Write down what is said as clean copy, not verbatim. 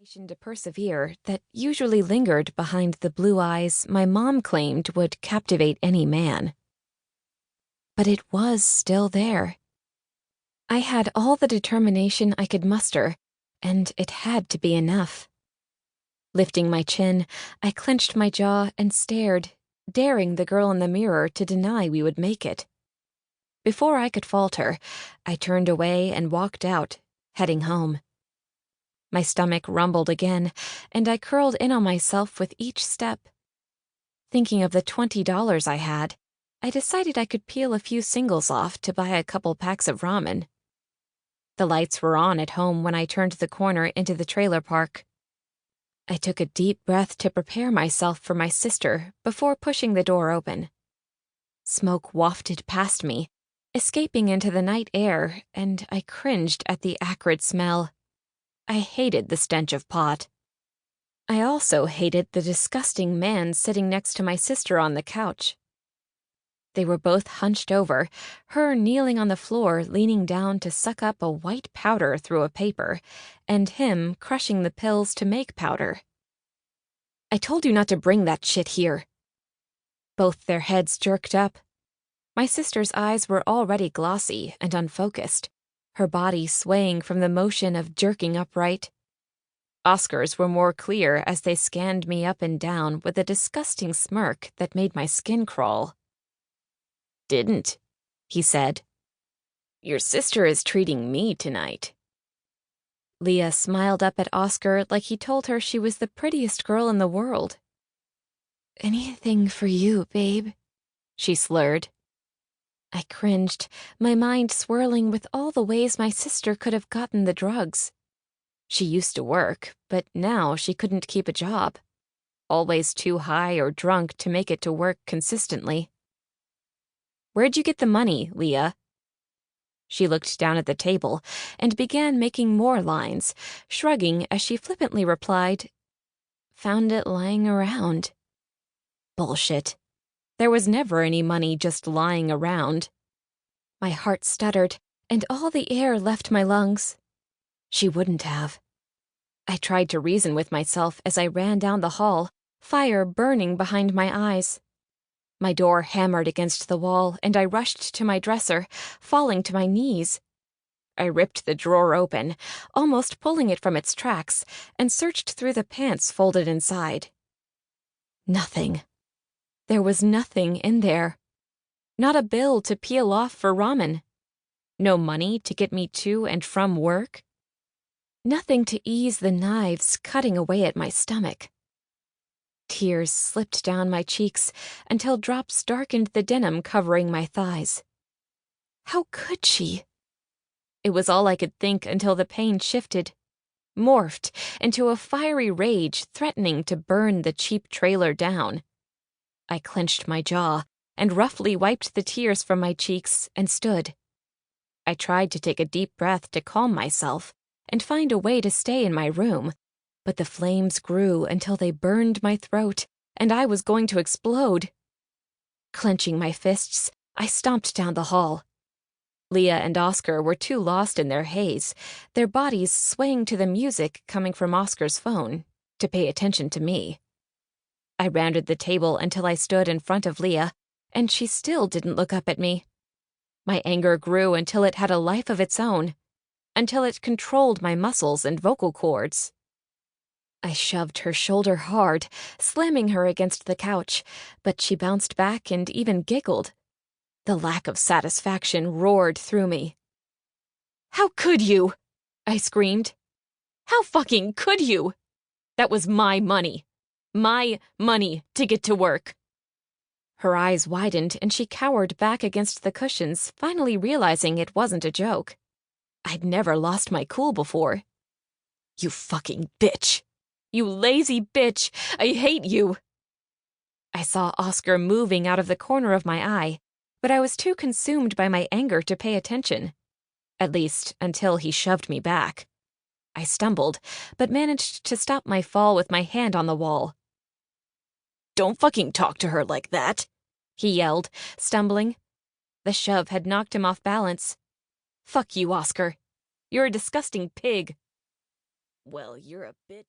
To persevere that usually lingered behind the blue eyes my mom claimed would captivate any man. But it was still there. I had all the determination I could muster, and it had to be enough. Lifting my chin, I clenched my jaw and stared, daring the girl in the mirror to deny we would make it. Before I could falter, I turned away and walked out, heading home. My stomach rumbled again, and I curled in on myself with each step. Thinking of the $20 I had, I decided I could peel a few singles off to buy a couple packs of ramen. The lights were on at home when I turned the corner into the trailer park. I took a deep breath to prepare myself for my sister before pushing the door open. Smoke wafted past me, escaping into the night air, and I cringed at the acrid smell. I hated the stench of pot. I also hated the disgusting man sitting next to my sister on the couch. They were both hunched over, her kneeling on the floor leaning down to suck up a white powder through a paper, and him crushing the pills to make powder. "I told you not to bring that shit here." Both their heads jerked up. My sister's eyes were already glossy and unfocused, her body swaying from the motion of jerking upright. Oscar's were more clear as they scanned me up and down with a disgusting smirk that made my skin crawl. "Didn't," he said. "Your sister is treating me tonight." Leah smiled up at Oscar like he told her she was the prettiest girl in the world. "Anything for you, babe," she slurred. I cringed, my mind swirling with all the ways my sister could have gotten the drugs. She used to work, but now she couldn't keep a job. Always too high or drunk to make it to work consistently. "Where'd you get the money, Leah?" She looked down at the table and began making more lines, shrugging as she flippantly replied, "Found it lying around." Bullshit. There was never any money just lying around. My heart stuttered, and all the air left my lungs. She wouldn't have. I tried to reason with myself as I ran down the hall, fire burning behind my eyes. My door hammered against the wall, and I rushed to my dresser, falling to my knees. I ripped the drawer open, almost pulling it from its tracks, and searched through the pants folded inside. Nothing. There was nothing in there. Not a bill to peel off for ramen. No money to get me to and from work. Nothing to ease the knives cutting away at my stomach. Tears slipped down my cheeks until drops darkened the denim covering my thighs. How could she? It was all I could think until the pain shifted, morphed into a fiery rage threatening to burn the cheap trailer down. I clenched my jaw and roughly wiped the tears from my cheeks and stood. I tried to take a deep breath to calm myself and find a way to stay in my room, but the flames grew until they burned my throat, and I was going to explode. Clenching my fists, I stomped down the hall. Leah and Oscar were too lost in their haze, their bodies swaying to the music coming from Oscar's phone, to pay attention to me. I rounded the table until I stood in front of Leah, and she still didn't look up at me. My anger grew until it had a life of its own, until it controlled my muscles and vocal cords. I shoved her shoulder hard, slamming her against the couch, but she bounced back and even giggled. The lack of satisfaction roared through me. "How could you?" I screamed. "How fucking could you? That was my money. My money to get to work." Her eyes widened and she cowered back against the cushions, finally realizing it wasn't a joke. I'd never lost my cool before. "You fucking bitch. You lazy bitch. I hate you." I saw Oscar moving out of the corner of my eye, but I was too consumed by my anger to pay attention. At least, until he shoved me back. I stumbled, but managed to stop my fall with my hand on the wall. "Don't fucking talk to her like that," he yelled, stumbling. The shove had knocked him off balance. "Fuck you, Oscar. You're a disgusting pig." Well, you're a bitch